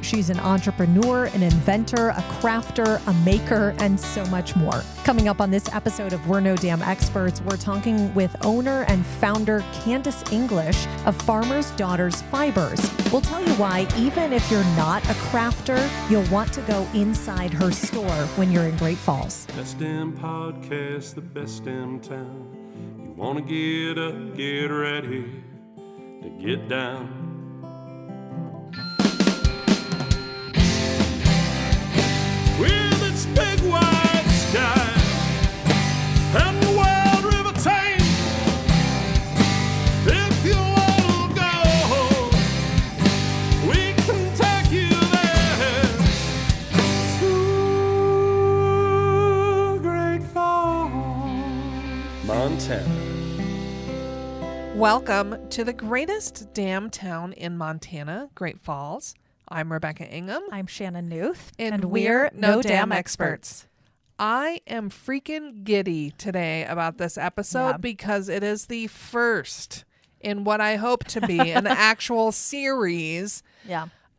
She's an entrepreneur, an inventor, a crafter, a maker, and so much more. Coming up on this episode of We're No Damn Experts, we're talking with owner and founder Candice English of Farmer's Daughters Fibers. We'll tell you why, even if you're not a crafter, you'll want to go inside her store when you're in Great Falls. Best damn podcast, the best damn town. You want to get up, get ready to get down. With its big wide sky and the wild river Thames, if you want to go, we can take you there to Great Falls, Montana. Welcome to the greatest damn town in Montana, Great Falls. I'm Rebecca Ingham. I'm Shannon Newth. And we're No Damn Experts. I am freaking giddy today about this episode because it is the first in what I hope to be an actual series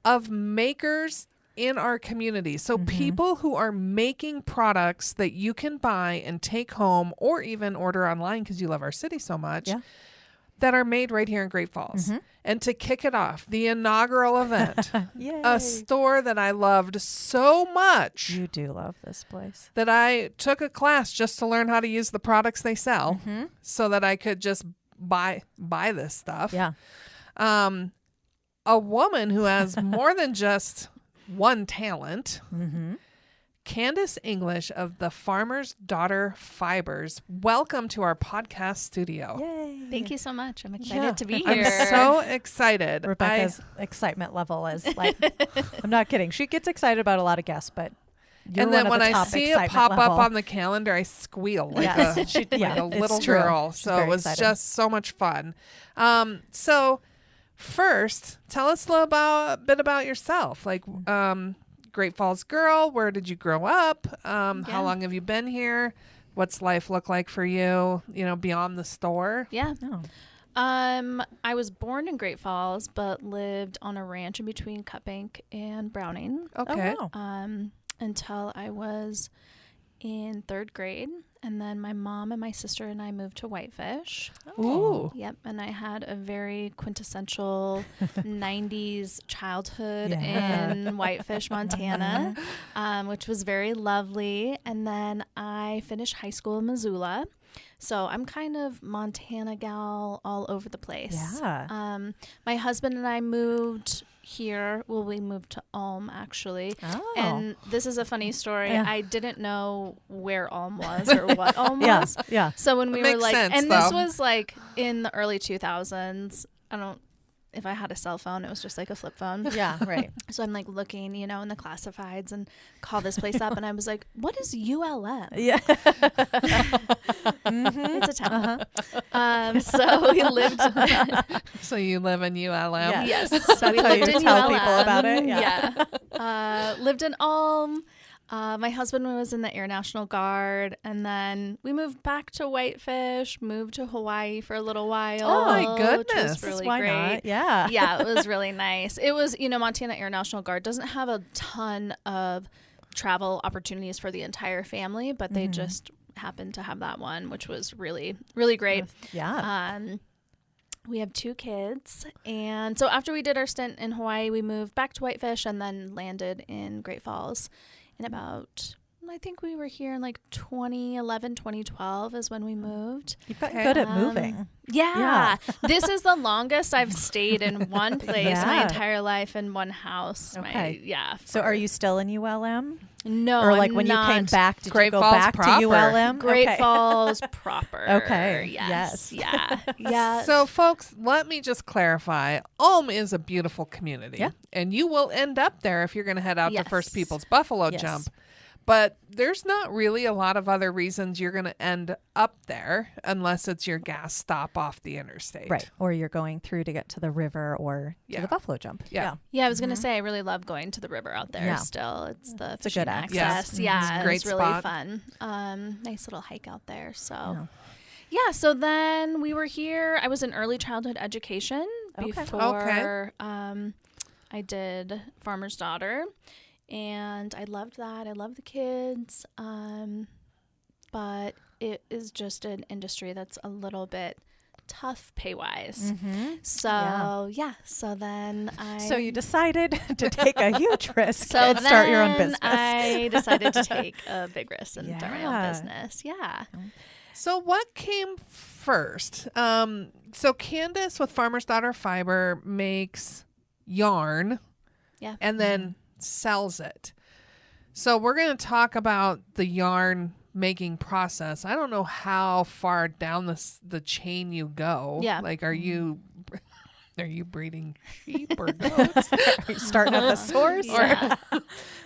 of makers in our community. So people who are making products that you can buy and take home or even order online because you love our city so much. Yeah. That are made right here in Great Falls. And to kick it off, the inaugural event, a store that I loved so much. You do love this place. That I took a class just to learn how to use the products they sell so that I could just buy this stuff. Yeah. A woman who has more than just one talent. Candice English of the Farmer's Daughter Fibers. Welcome to our podcast studio. Yay. Thank you so much. I'm excited to be here. I'm so excited. Rebecca's excitement level is like, I'm not kidding. She gets excited about a lot of guests, but and then when I see it pop up on the calendar, I squeal like a little girl. So it was just so much fun. So first, tell us a bit about yourself. Like, Great Falls girl, where did you grow up? How long have you been here? What's life look like for you, beyond the store? Yeah. I was born in Great Falls, but lived on a ranch in between Cutbank and Browning. Okay. Oh, wow. Until I was in third grade. And then my mom and my sister and I moved to Whitefish. Ooh. Yep. And I had a very quintessential 90s childhood in Whitefish, Montana, which was very lovely. And then I finished high school in Missoula. So I'm kind of Montana gal all over the place. Yeah. My husband and I moved here. Well, we moved to Ulm, actually. Oh. And this is a funny story. Yeah. I didn't know where Ulm was or what Ulm was. Yeah. So when we were like, sense, this was like in the early 2000s. If I had a cell phone, it was just like a flip phone. Yeah, right. So I'm like looking, in the classifieds and call this place up. And I was like, what is ULM? Yeah. It's a town. So we lived. So you live in ULM? Yes. So we lived in tell ULM. people about it. Yeah. Lived in Ulm. My husband was in the Air National Guard, and then we moved back to Whitefish, moved to Hawaii for a little while. Oh my goodness. Which was really Why great. not? Yeah. Yeah, it was really nice. It was, Montana Air National Guard doesn't have a ton of travel opportunities for the entire family, but they just happened to have that one, which was really, really great. Yeah. We have 2 kids. And so after we did our stint in Hawaii, we moved back to Whitefish and then landed in Great Falls in about, I think we were here in like 2011, 2012 is when we moved. You've gotten good at moving. Yeah. This is the longest I've stayed in one place my entire life in one house. Okay. So For, are you still in ULM? No, Or like I'm when not. you came back, did Great you go Falls back proper. to ULM? Great Okay. Falls proper. Okay. Yes. Yes. Yeah. So, folks, let me just clarify. Ulm is a beautiful community. Yeah. And you will end up there if you're going to head out to Yes. First People's Buffalo Yes. Jump. But there's not really a lot of other reasons you're going to end up there unless it's your gas stop off the interstate. Right. Or you're going through to get to the river or to the Buffalo Jump. Yeah. Yeah, I was going to say I really love going to the river out there still. It's the a fishing good access. access. Yeah, Great it's really spot. fun. Nice little hike out there. So yeah, so then we were here. I was in early childhood education before I did Farmer's Daughter, and I loved that. I love the kids, but it is just an industry that's a little bit tough pay-wise. So then So you decided to take a huge risk so and start your own business. I decided to take a big risk and start my own business. Yeah. So what came first? So Candice with Farmer's Daughter Fiber makes yarn and then sells it. So we're going to talk about the yarn making process. I don't know how far down the chain you go. Yeah. Like, are you breeding sheep or goats? Are you starting at the source? Yeah.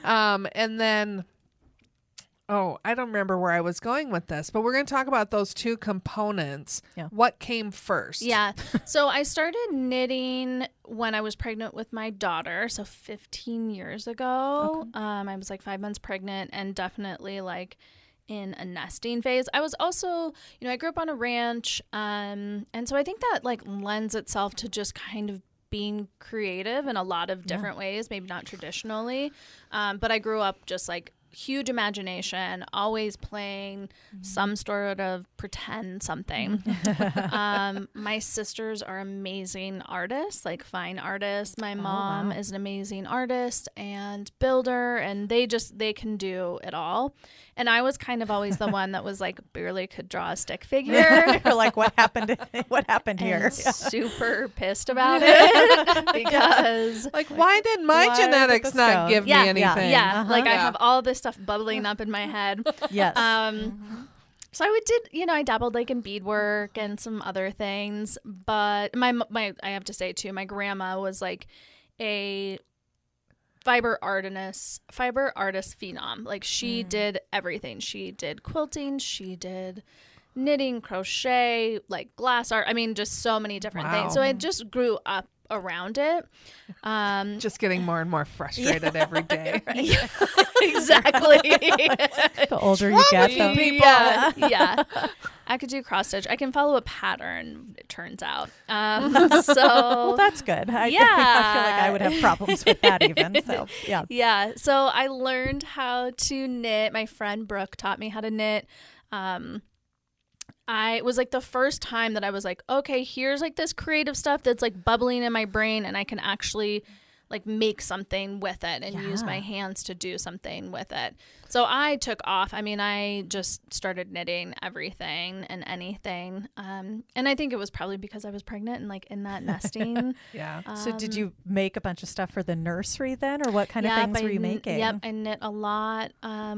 And then, I don't remember where I was going with this, but we're going to talk about those two components. Yeah. What came first? Yeah. So I started knitting when I was pregnant with my daughter. So 15 years ago. Okay. I was like 5 months pregnant and definitely like in a nesting phase. I was also, I grew up on a ranch. And so I think that like lends itself to just kind of being creative in a lot of different ways, maybe not traditionally. But I grew up just like huge imagination, always playing some sort of pretend something. My sisters are amazing artists, like fine artists. My mom is an amazing artist and builder, and they can do it all. And I was kind of always the one that was like barely could draw a stick figure. You're like, what happened? What happened here? And super pissed about it because like, why did my genetics not give me anything? Yeah. Like I have all this stuff bubbling up in my head. Yes. So I dabbled like in beadwork and some other things, but my I have to say too, my grandma was like a fiber artist phenom. Like she did everything. She did quilting, she did knitting, crochet, like glass art. I mean, just so many different things. So I just grew up around it. Just getting more and more frustrated every day. Yeah, exactly. The older you get, though. Yeah. I could do cross stitch. I can follow a pattern, it turns out. Well, that's good. I feel like I would have problems with that even. So, yeah. Yeah. So I learned how to knit. My friend Brooke taught me how to knit. I was like the first time that I was like, okay, here's like this creative stuff that's like bubbling in my brain, and I can actually like make something with it and use my hands to do something with it. So I took off. I mean, I just started knitting everything and anything. And I think it was probably because I was pregnant and like in that nesting. So did you make a bunch of stuff for the nursery then, or what kind of things were you making? Yep. I knit a lot. I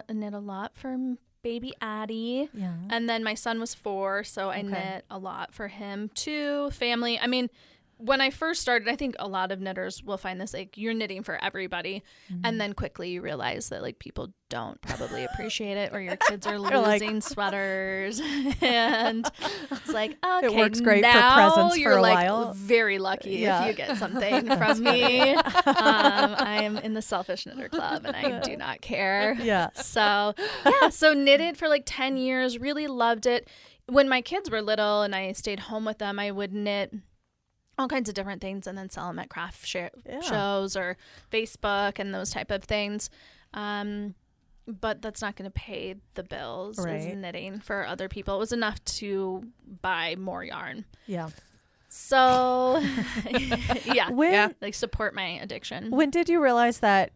knit a lot for baby Addie. Yeah. And then my son was 4, so I knit a lot for him too. Family. I mean, when I first started, I think a lot of knitters will find this, like, you're knitting for everybody. And then quickly you realize that, like, people don't probably appreciate it, or your kids are losing sweaters. And it's like, okay, it works great now for presents you're for a like while. Very lucky if you get something from me. I am in the Selfish Knitter Club, and I do not care. Yeah. So knitted for like 10 years, really loved it. When my kids were little and I stayed home with them, I would knit all kinds of different things and then sell them at craft shows or Facebook and those type of things. But that's not going to pay the bills as knitting for other people. It was enough to buy more yarn. Yeah. So, like support my addiction. When did you realize that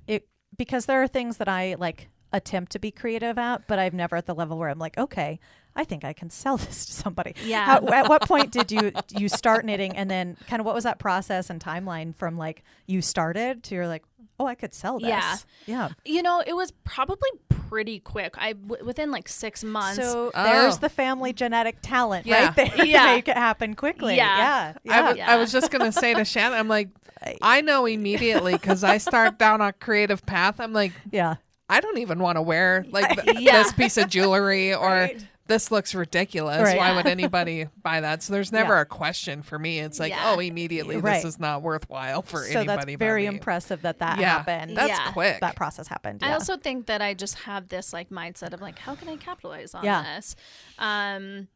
because there are things that I like attempt to be creative at, but I've never at the level where I'm like, okay, I think I can sell this to somebody. Yeah. At what point did you start knitting, and then kind of what was that process and timeline from like you started to you're like, oh, I could sell this? Yeah. It was probably pretty quick. Within like 6 months. So there's the family genetic talent right there to make it happen quickly. Yeah. I was just going to say to Shannon, I'm like, I know immediately because I start down a creative path. I'm like, I don't even want to wear like this piece of jewelry or this looks ridiculous. Right. Why would anybody buy that? So there's never a question for me. It's like, immediately this is not worthwhile for anybody. So that's very impressive that happened. That's quick. That process happened. I also think that I just have this like mindset of like, how can I capitalize on this? And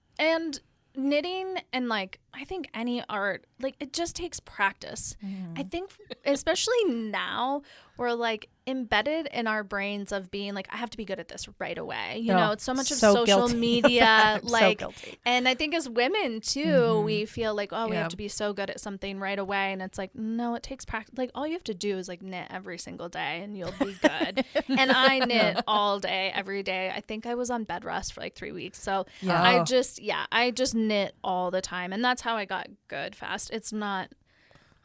knitting and like I think any art, like, it just takes practice. I think especially now we're like embedded in our brains of being like, I have to be good at this right away. You know, it's so much of social guilty. media, like, so guilty. and I think as women too, we feel like, oh, we have to be so good at something right away. And it's like, no, it takes practice. Like, all you have to do is like knit every single day and you'll be good. And I knit all day, every day. I think I was on bed rest for like 3 weeks. So I just knit all the time. And that's how I got good fast. It's not,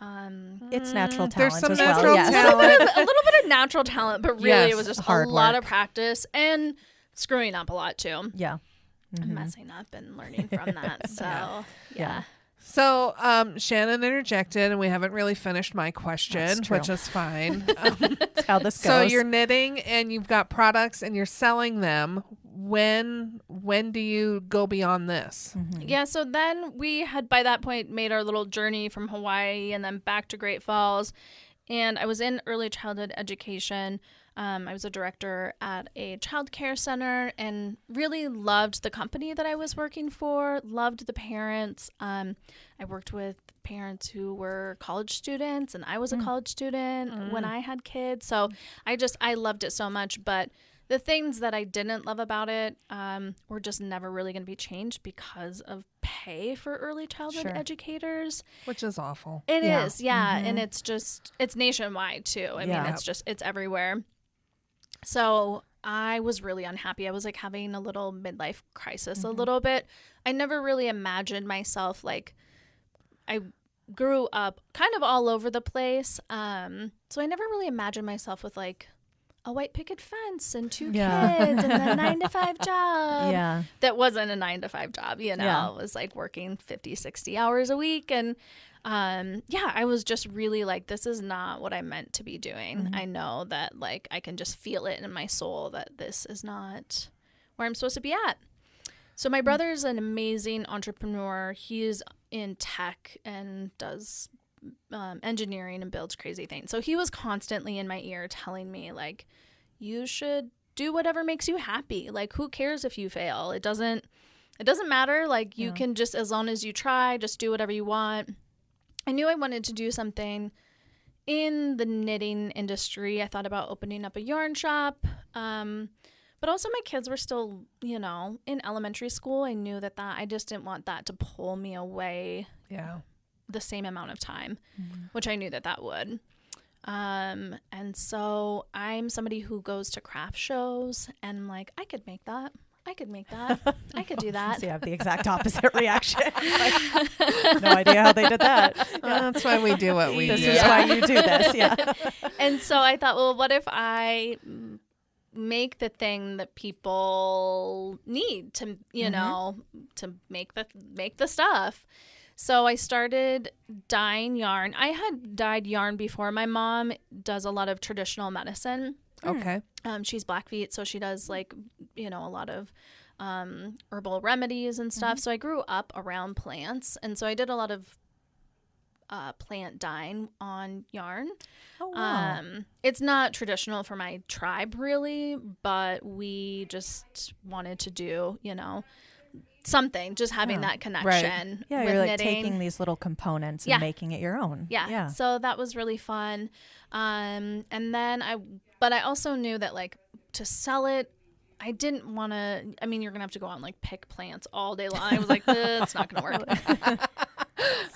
it's natural talent. There's some as natural well. talent. a little bit of natural talent, but really Yes, it was just hard a lot work. of practice and screwing up a lot too. Yeah. And messing up and learning from that. So yeah. So Shannon interjected, and we haven't really finished my question, That's true. which is fine. That's how this goes. So you're knitting, and you've got products, and you're selling them. When do you go beyond this? Yeah, so then we had by that point made our little journey from Hawaii and then back to Great Falls. And I was in early childhood education. I was a director at a child care center and really loved the company that I was working for, loved the parents. I worked with parents who were college students, and I was a college student when I had kids. So I loved it so much. But the things that I didn't love about it were just never really going to be changed because of pay for early childhood educators. Which is awful. It is, yeah. And it's nationwide too. I mean, it's everywhere. So I was really unhappy. I was like having a little midlife crisis a little bit. I never really imagined myself, like, I grew up kind of all over the place. So I never really imagined myself with like a white picket fence and 2 kids and a 9-to-5 job. Yeah. That wasn't a 9-to-5 job, you know. Yeah. It was like working 50, 60 hours a week. And I was just really like, this is not what I meant to be doing. I know that like I can just feel it in my soul that this is not where I'm supposed to be at. So my brother's an amazing entrepreneur. He's in tech and does engineering and builds crazy things. So he was constantly in my ear telling me like, you should do whatever makes you happy. Like, who cares if you fail? It doesn't matter. Like, you can just, as long as you try, just do whatever you want. I knew I wanted to do something in the knitting industry. I thought about opening up a yarn shop. But also my kids were still, you know, in elementary school. I knew that I just didn't want that to pull me away the same amount of time, which I knew that would. And so I'm somebody who goes to craft shows and I'm like, I could make that. I could do that. So you have the exact opposite reaction. Like, no idea how they did that. That's why we do what we do. This is why you do this. Yeah. And so I thought, well, what if I make the thing that people need to, you know, to make the stuff. So I started dyeing yarn. I had dyed yarn before. My mom does a lot of traditional medicine. Okay. She's Blackfeet, so she does like, you know, a lot of herbal remedies and stuff. So I grew up around plants, and so I did a lot of plant dyeing on yarn. Oh, wow. It's not traditional for my tribe really, but we just wanted to do, you know, something, just having that connection Yeah, with you're like knitting. taking these little components and making it your own. Yeah. So that was really fun. And then I also knew that like to sell it, I didn't want to, I mean, you're going to have to go out and like pick plants all day long. I was like, it's not going to work.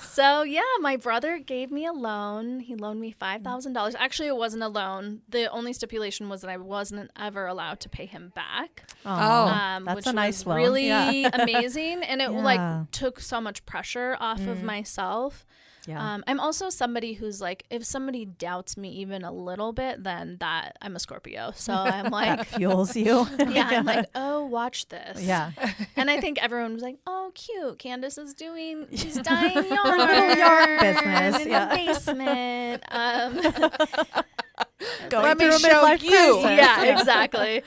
So yeah, my brother gave me a loan. He loaned me $5,000. Actually, it wasn't a loan. The only stipulation was that I wasn't ever allowed to pay him back. That's which a nice was loan. really Yeah. amazing. And it like took so much pressure off of myself. Yeah. I'm also somebody who's like, if somebody doubts me even a little bit, then that I'm a Scorpio. So I'm like, That fuels you. I'm like, oh, watch this. Yeah. And I think everyone was like, oh, cute. Candice is she's dyeing yarn. Little yarn business. In Yeah. the basement. Going Let me through a show midlife you. crisis. Yeah, exactly.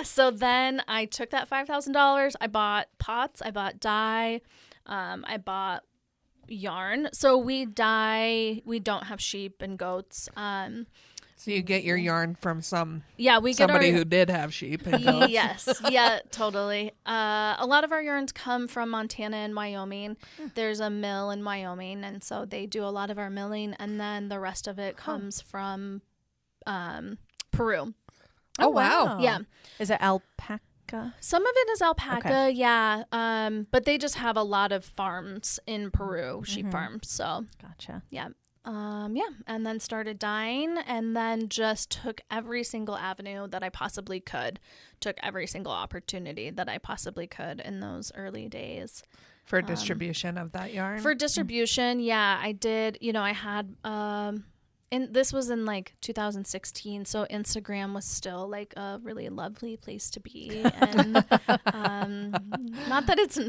So then I took that $5,000. I bought pots. I bought dye. I bought yarn. So we dye. We don't have sheep and goats. So you get your yarn from we get somebody who did have sheep. And goats. Yes, yeah, totally. A lot of our yarns come from Montana and Wyoming. There's a mill in Wyoming, and so they do a lot of our milling, and then the rest of it comes from Peru. Oh, wow. Yeah. Is it alpaca? Some of it is alpaca, Okay. yeah. But they just have a lot of farms in Peru, sheep farms. So Gotcha. yeah. And then started dyeing, and then just took every single avenue that I possibly could, took every single opportunity that I possibly could in those early days. For distribution of that yarn? For distribution, yeah, I did. I had, and this was in like 2016, so Instagram was still like a really lovely place to be, and not that it's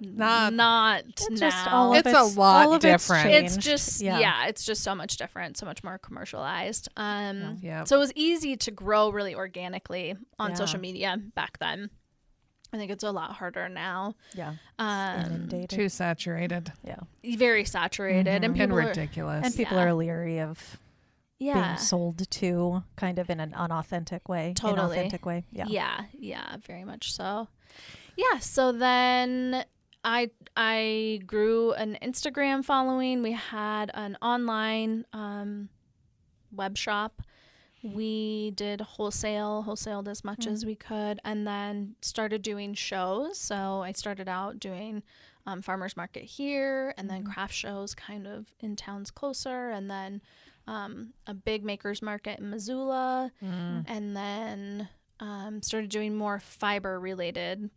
not It's now. just all of It's a lot different. It's just it's just so much different, so much more commercialized. So it was easy to grow really organically on social media back then. I think it's a lot harder now. Yeah. Inundated. Too saturated. Yeah. Very saturated, and people ridiculous. And people are leery of being yeah. sold to kind of in an unauthentic way. Totally. Inauthentic way. Yeah. Yeah, very much so. Yeah, so then I grew an Instagram following. We had an online web shop. We did wholesaled as much as we could, and then started doing shows. So I started out doing farmers market here, and then craft shows kind of in towns closer, and then a big makers market in Missoula, and then started doing more fiber related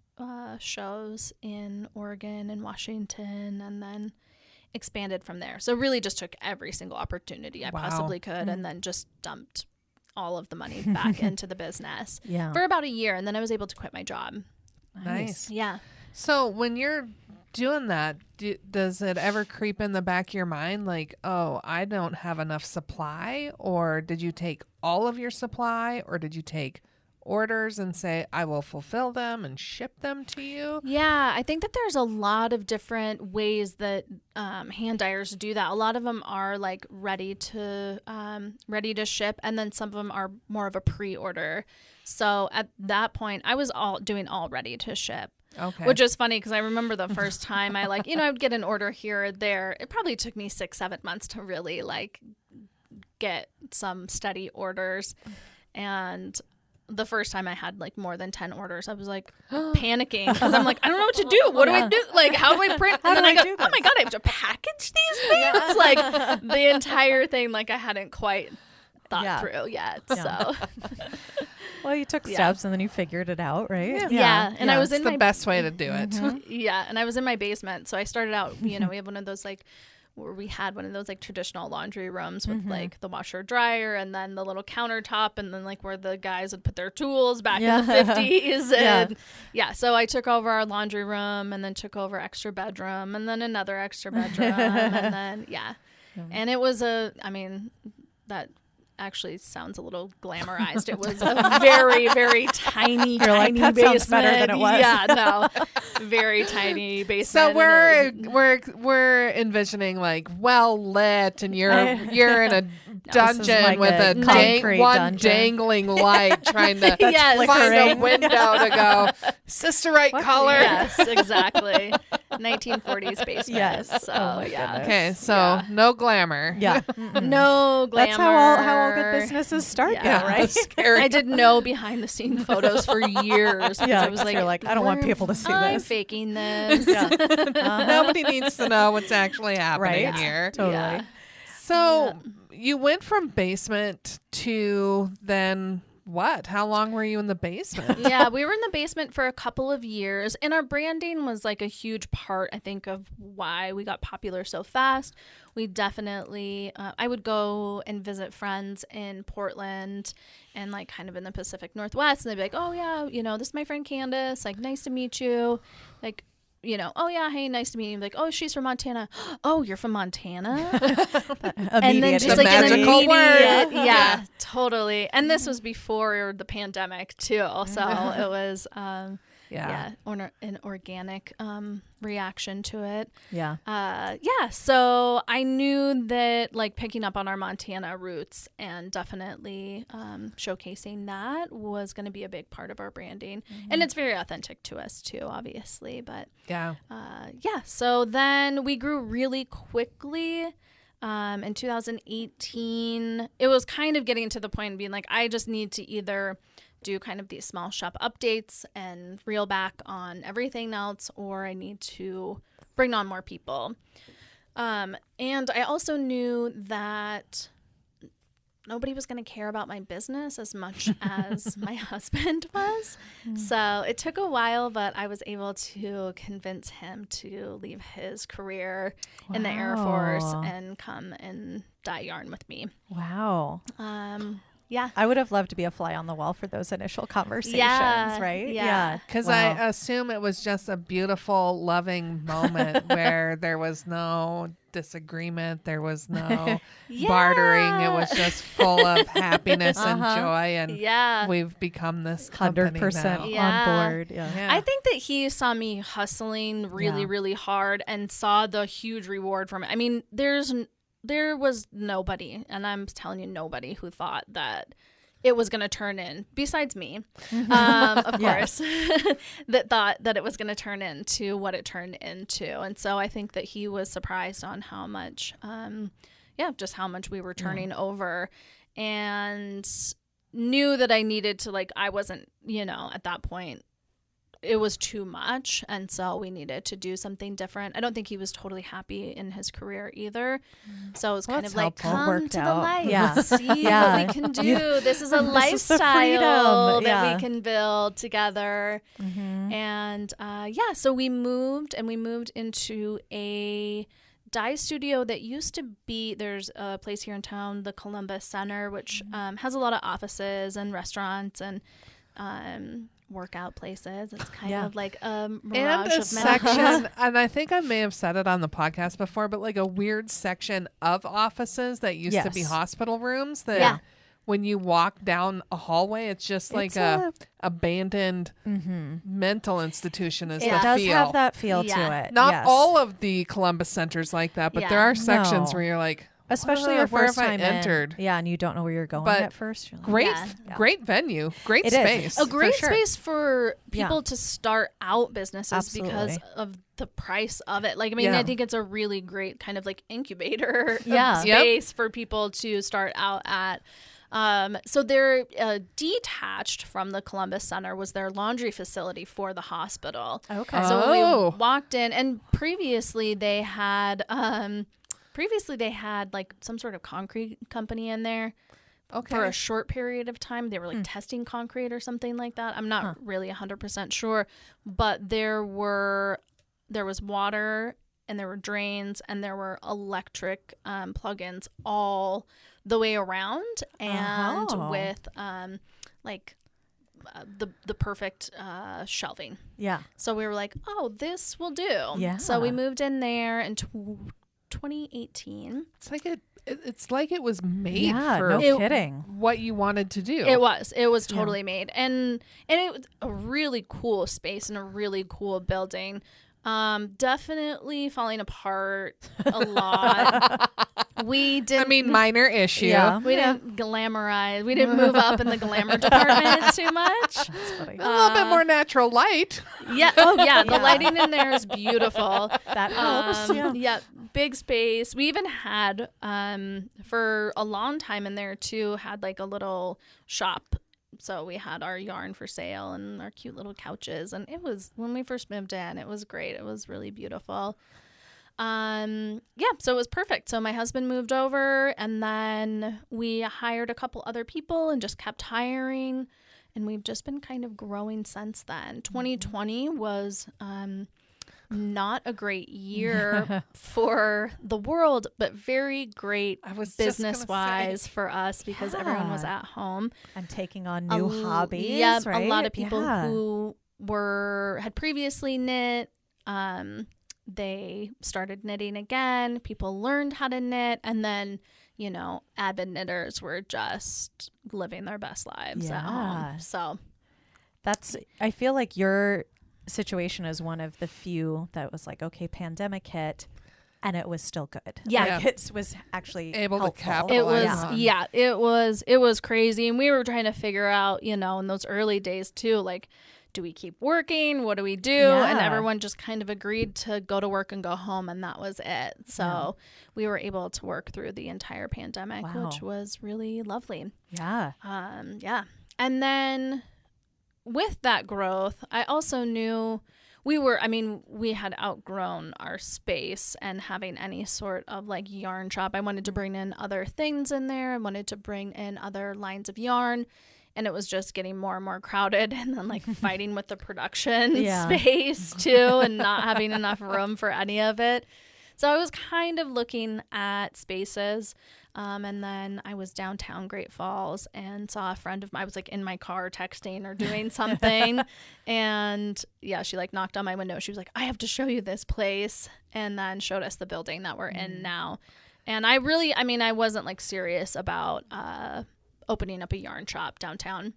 shows in Oregon and Washington, and then expanded from there. So really just took every single opportunity I possibly could, and then just dumped all of the money back into the business for about a year, and then I was able to quit my job. Nice. Yeah. So when you're doing that, does it ever creep in the back of your mind like, oh, I don't have enough supply? Or did you take all of your supply, or did you take orders and say, I will fulfill them and ship them to you? Yeah, I think that there's a lot of different ways that hand dyers do that. A lot of them are like ready to ship, and then some of them are more of a pre-order. So at that point, I was doing all ready to ship. Okay. Which is funny because I remember the first time I I would get an order here or there. It probably took me 6-7 months to really get some steady orders. And the first time I had more than 10 orders, I was panicking because I'm I don't know what to do. What do I do? How do I print? And then I go, oh my God, I have to package these things? The entire thing, I hadn't quite thought through yet. So. Well, you took steps and then you figured it out, right? Yeah. And I was in the best way to do it. Yeah. And I was in my basement. So I started out, we have one of those where we had one of those traditional laundry rooms with the washer dryer, and then the little countertop, and then where the guys would put their tools back in the 50s. And so I took over our laundry room, and then took over extra bedroom, and then another extra bedroom. And then, and it was that actually sounds a little glamorized. It was a very, very tiny that basement. Sounds better than it was. Yeah, no, very tiny basement. So we're envisioning well lit, and you're in a dungeon with a dangling light, trying to find a window to go. Is this the right color? Yes, exactly. 1940s basement. Yes. So Okay, so no glamour. Yeah. No glamour. That's how all good businesses start, right? Scary. I did no behind the scenes photos for years. Yeah, I was you're I don't want people to see I'm this. faking this. Nobody needs to know what's actually happening here. Totally. Yeah. So you went from basement to then what? How long were you in the basement? Yeah, we were in the basement for a couple of years, and our branding was a huge part, I think, of why we got popular so fast. We definitely, I would go and visit friends in Portland and kind of in the Pacific Northwest, and they'd be like, oh yeah, this is my friend Candice, nice to meet you. Oh yeah, hey, nice to meet you. Oh, she's from Montana. Oh, you're from Montana? And then just the magical word. Yeah, totally. And this was before the pandemic too, so it was Or an organic reaction to it. Yeah. So I knew that like picking up on our Montana roots and definitely showcasing that was going to be a big part of our branding. And it's very authentic to us too, obviously. But so then we grew really quickly. In 2018, it was kind of getting to the point of being like, I just need to either do kind of these small shop updates and reel back on everything else, or I need to bring on more people. And I also knew that nobody was going to care about my business as much as my husband was. So it took a while, but I was able to convince him to leave his career in the Air Force and come and dye yarn with me. Wow. Yeah. I would have loved to be a fly on the wall for those initial conversations, right? Yeah. Because I assume it was just a beautiful, loving moment where there was no disagreement. There was no bartering. It was just full of happiness and joy. And we've become this 100% now. on board. Yeah. I think that he saw me hustling really, really hard and saw the huge reward from it. I mean, there was nobody, and I'm telling you, nobody who thought that it was going to turn in, besides me, of course, that thought that it was going to turn into what it turned into. And so I think that he was surprised on how much, just how much we were turning over, and knew that I needed to, like, I wasn't, at that point, it was too much, and so we needed to do something different. I don't think he was totally happy in his career either, so it was kind of like, come to the light, see what we can do. This is a lifestyle that we can build together. And so we moved into a dye studio that used to be, there's a place here in town, the Columbus Center, which has a lot of offices and restaurants and workout places. It's kind of like a mirage of section, and I think I may have said it on the podcast before, but like a weird section of offices that used to be hospital rooms that when you walk down a hallway, it's just like a abandoned mental institution is the feel. It does have that feel to it. Not all of the Columbus centers like that, but there are sections where you're like, especially your first time entered. And you don't know where you're going at first. You're like, great venue, great space. A great space for people to start out businesses because of the price of it. Like, I mean, I think it's a really great kind of like incubator space for people to start out at. So they're detached from the Columbus Center was their laundry facility for the hospital. Okay. So when we walked in, and previously they had like some sort of concrete company in there for a short period of time. They were like testing concrete or something like that. I'm not really 100% sure, but there was water and there were drains and there were electric plugins all the way around, and with the perfect shelving. Yeah. So we were like, oh, this will do. Yeah. So we moved in there in 2018. It's like it was made for no kidding. What you wanted to do. It was totally made, and it was a really cool space and a really cool building. Definitely falling apart a lot. We didn't. I mean, minor issue. Yeah. We didn't glamorize. We didn't move up in the glamour department too much. That's funny. A little bit more natural light. Yeah. Oh, yeah. The lighting in there is beautiful. That helps. Yeah. Big space. We even had, for a long time in there too, had like a little shop. So we had our yarn for sale and our cute little couches. And it was, when we first moved in, it was great. It was really beautiful. So it was perfect. So my husband moved over, and then we hired a couple other people and just kept hiring. And we've just been kind of growing since then. 2020 was not a great year for the world, but very great business-wise for us because everyone was at home. And taking on new hobbies, right? A lot of people who had previously knit, they started knitting again. People learned how to knit, and then, avid knitters were just living their best lives at home. So I feel like you're situation is one of the few that was like, okay, pandemic hit, and it was still good. Yeah. Like, it was actually able helpful. to capitalize. It was crazy. And we were trying to figure out, in those early days too, like, do we keep working? What do we do? Yeah. And everyone just kind of agreed to go to work and go home, and that was it. So we were able to work through the entire pandemic, which was really lovely. Yeah. And then with that growth, I also knew we had outgrown our space and having any sort of like yarn shop. I wanted to bring in other things in there. I wanted to bring in other lines of yarn. And it was just getting more and more crowded, and then like fighting with the production space too, and not having enough room for any of it. So I was kind of looking at spaces. And then I was downtown Great Falls and saw a friend of mine. I was like in my car texting or doing something. And she like knocked on my window. She was like, I have to show you this place. And then showed us the building that we're in now. And I wasn't like serious about opening up a yarn shop downtown.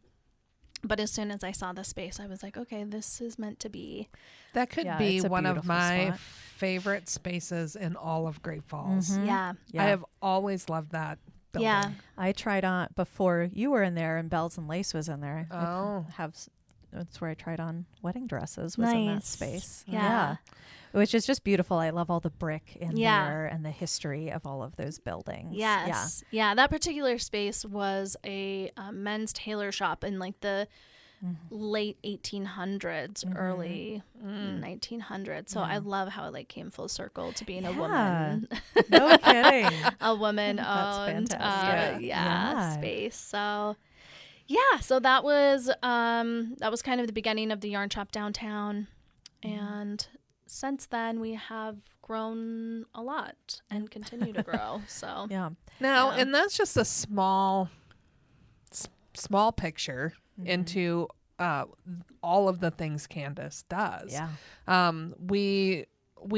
But as soon as I saw the space, I was like, okay, this is meant to be. That could be one of my favorite spaces in all of Great Falls. Mm-hmm. Yeah. I have always loved that building. Yeah. I tried on before you were in there, and Bells and Lace was in there. Oh. That's where I tried on wedding dresses, was in that space. Yeah. Which is just beautiful. I love all the brick in there and the history of all of those buildings. Yes. Yeah. That particular space was a men's tailor shop in like the late 1800s, early 1900s. So I love how it like came full circle to being a woman. No kidding. A woman owned space. So so that was kind of the beginning of the yarn shop downtown. And since then we have grown a lot and continue to grow. So and that's just a small picture into all of the things Candice does. We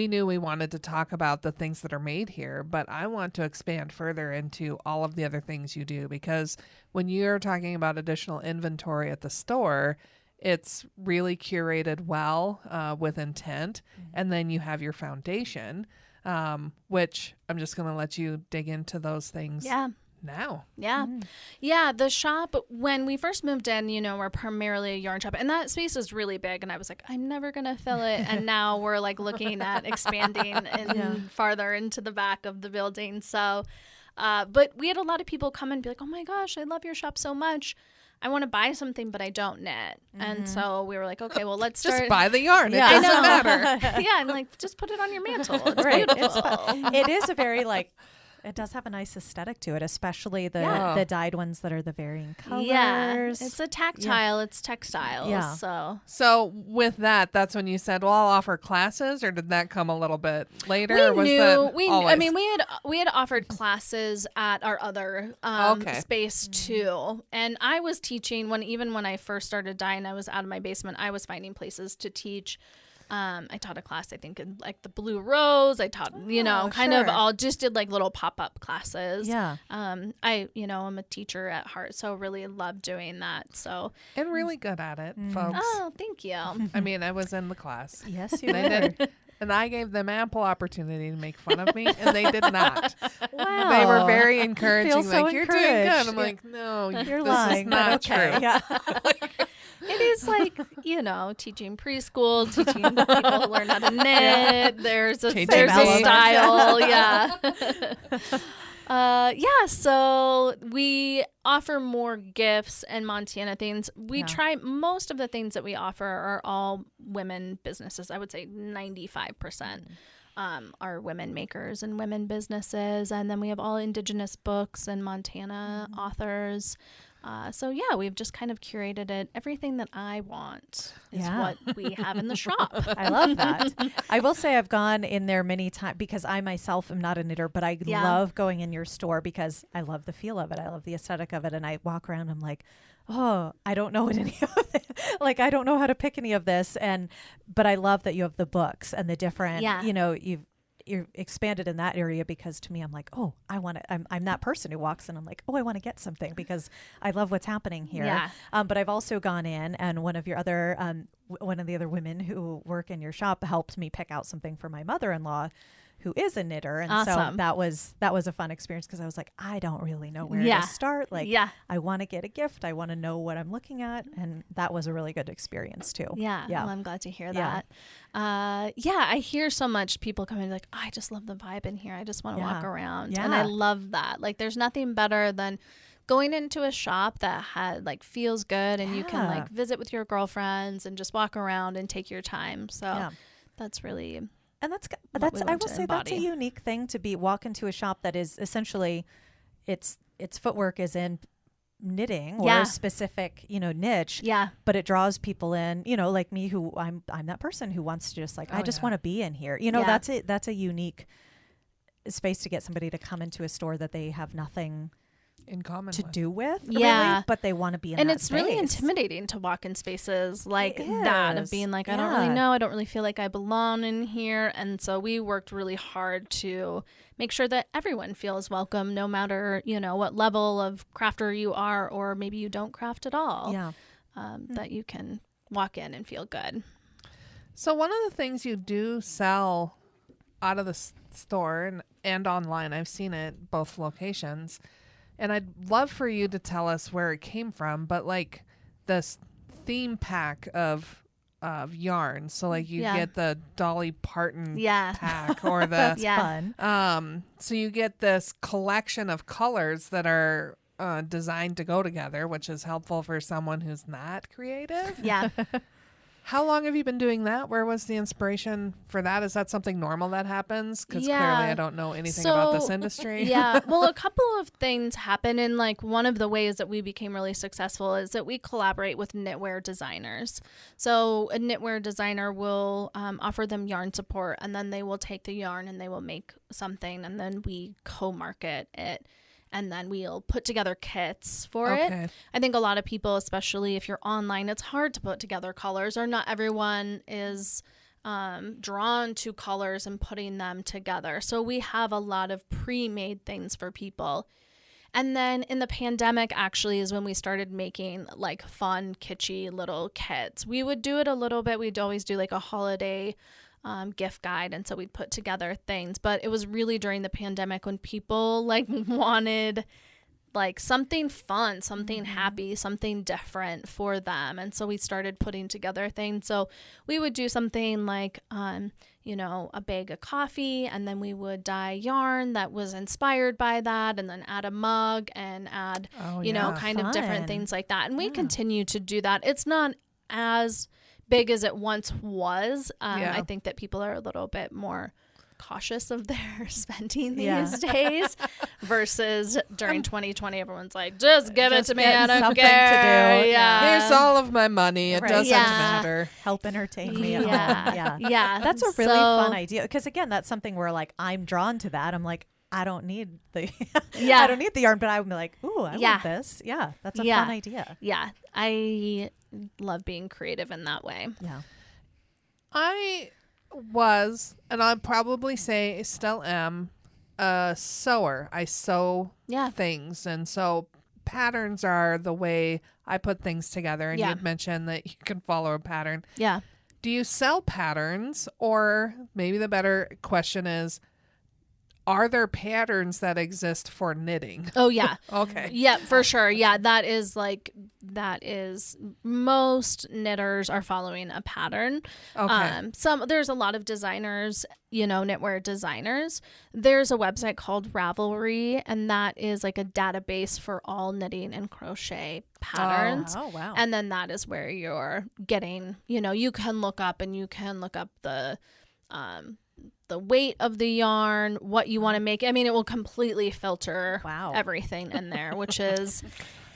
knew we wanted to talk about the things that are made here, but I want to expand further into all of the other things you do, because when you're talking about additional inventory at the store, it's really curated well with intent. And then you have your foundation, which I'm just going to let you dig into those things now. Yeah. The shop, when we first moved in, we're primarily a yarn shop, and that space is really big. And I was like, I'm never going to fill it. And now we're like looking at expanding and farther into the back of the building. So, but we had a lot of people come and be like, oh my gosh, I love your shop so much. I want to buy something, but I don't knit. And so we were like, okay, well, let's just buy the yarn. It doesn't matter. And like, just put it on your mantle. It's beautiful. It is a very it does have a nice aesthetic to it, especially the dyed ones that are the varying colors. Yeah, it's a tactile. It's textiles. Yeah. So with that, that's when you said, well, I'll offer classes, or did that come a little bit later? We had offered classes at our other space too. And I was teaching even when I first started dyeing, I was out of my basement. I was finding places to teach. I taught a class, I think, in like the Blue Rose. I taught, of all just did like little pop-up classes. Yeah. I'm a teacher at heart, so really love doing that. So and really good at it, folks. Oh, thank you. I mean, I was in the class. Yes, you did. And I gave them ample opportunity to make fun of me, and they did not. Wow. They were very encouraging. So you're doing good. I'm like, no, you're this lying. is not true. Yeah. It is like, teaching preschool, teaching people to learn how to knit. There's a style. So we offer more gifts and Montana things. We try, most of the things that we offer are all women businesses. I would say 95% are women makers and women businesses. And then we have all Indigenous books and Montana authors. We've just kind of curated it. Everything that I want is what we have in the shop. I love that. I will say I've gone in there many times because I myself am not a knitter, but I love going in your store because I love the feel of it. I love the aesthetic of it. And I walk around, I'm like, oh, I don't know what any of it. Like, I don't know how to pick any of this. But I love that you have the books and the different, expanded in that area because to me, I'm like, oh, I'm that person who walks in. I'm like, oh, I want to get something because I love what's happening here. Yeah. But I've also gone in, and one of the other women who work in your shop helped me pick out something for my mother-in-law, who is a knitter. And so that was a fun experience because I was like, I don't really know where to start. Like, I want to get a gift. I want to know what I'm looking at. And that was a really good experience too. Yeah. Well, I'm glad to hear that. I hear so much people coming like, I just love the vibe in here. I just want to walk around. Yeah. And I love that. Like, there's nothing better than going into a shop that feels good and you can like visit with your girlfriends and just walk around and take your time. So that's really... And that's I will say that's a unique thing to walk into a shop that is essentially its footwork is in knitting or a specific, niche. Yeah. But it draws people in, like me, who I'm that person who wants to just I just want to be in here. That's a unique space to get somebody to come into a store that they have nothing in common to do with, really, but they want to be in and that it's space. Really intimidating to walk in spaces like that of being like, I don't really know, I don't really feel like I belong in here. And so we worked really hard to make sure that everyone feels welcome, no matter what level of crafter you are, or maybe you don't craft at all. That you can walk in and feel good. So one of the things you do sell out of the store and online, I've seen it both locations, and I'd love for you to tell us where it came from, but like this theme pack of yarn. So like you get the Dolly Parton pack or the fun. So you get this collection of colors that are designed to go together, which is helpful for someone who's not creative. Yeah. How long have you been doing that? Where was the inspiration for that? Is that something normal that happens? Because clearly I don't know anything about this industry. Well, a couple of things happen. And like one of the ways that we became really successful is that we collaborate with knitwear designers. So a knitwear designer will offer them yarn support, and then they will take the yarn and they will make something, and then we co-market it. And then we'll put together kits for it. I think a lot of people, especially if you're online, it's hard to put together colors, or not everyone is drawn to colors and putting them together. So we have a lot of pre-made things for people. And then in the pandemic, actually, is when we started making like fun, kitschy little kits. We would do it a little bit. We'd always do like a holiday gift guide, and so we'd put together things. But it was really during the pandemic when people like wanted like something fun, something happy, something different for them, and so we started putting together things. So we would do something like a bag of coffee, and then we would dye yarn that was inspired by that, and then add a mug and add kind of different things like that. And we continue to do that. It's not as big as it once was. I think that people are a little bit more cautious of their spending these days versus during 2020, everyone's like, just give it to me. I don't care. To do. Here's all of my money. It doesn't matter. Help entertain me. Yeah. That's a really fun idea. Because again, that's something where like I'm drawn to that. I'm like, I don't need the I don't need the yarn, but I'm like, ooh, I want this. Yeah. That's a fun idea. Yeah. I love being creative in that way. Yeah. I was, and I'd probably say still am, a sewer. I sew things. And so patterns are the way I put things together. And you'd mentioned that you can follow a pattern. Yeah. Do you sell patterns? Or maybe the better question is, are there patterns that exist for knitting? Oh, yeah. Okay. Yeah, for sure. Yeah, that is most knitters are following a pattern. Okay. There's a lot of designers, knitwear designers. There's a website called Ravelry, and that is like a database for all knitting and crochet patterns. Oh, wow. And then that is where you're getting, you can look up the weight of the yarn, what you want to make. I mean, it will completely filter everything in there, which is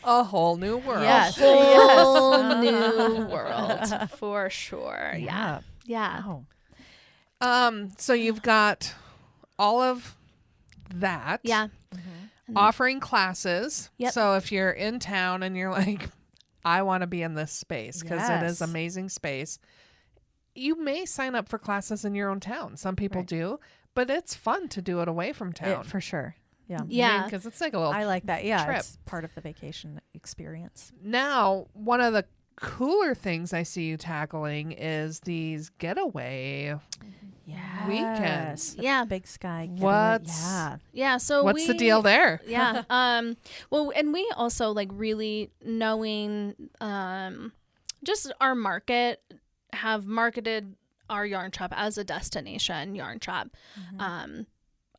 a whole new world. Yes. A whole new world for sure. Yeah. Wow. So you've got all of that. Yeah. Offering classes. Yep. So if you're in town and you're like, I want to be in this space because it is amazing space, you may sign up for classes in your own town. Some people do, But it's fun to do it away from town. For sure. Yeah. Yeah. Because it's like a little I like that. Yeah. trip. It's part of the vacation experience. Now, one of the cooler things I see you tackling is these getaway weekends. The Big Sky. What's So what's the deal there? Yeah. Well, and we also like really knowing just our market, have marketed our yarn shop as a destination yarn shop.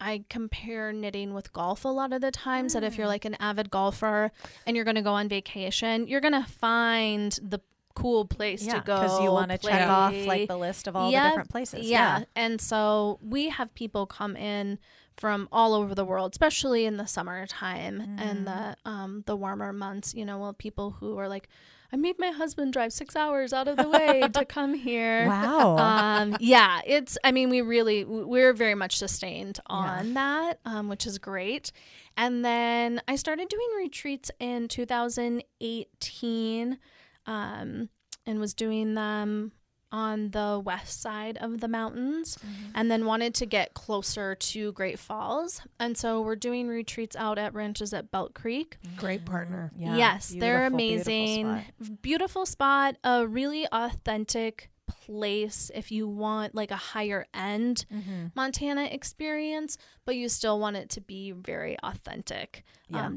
I compare knitting with golf a lot of the times, that if you're like an avid golfer and you're going to go on vacation, you're going to find the cool place to go. Because you want to check off like the list of all the different places. Yeah. And so we have people come in from all over the world, especially in the summertime and the warmer months. You know, well, people who are like, I made my husband drive 6 hours out of the way to come here. Wow. It's, I mean, we're very much sustained on that, which is great. And then I started doing retreats in 2018 and was doing them on the west side of the mountains, and then wanted to get closer to Great Falls. And so we're doing retreats out at ranches at Belt Creek. Great partner. Yeah. Yes, they're Beautiful, amazing. Beautiful spot, a really authentic place if you want like a higher end Montana experience, but you still want it to be very authentic.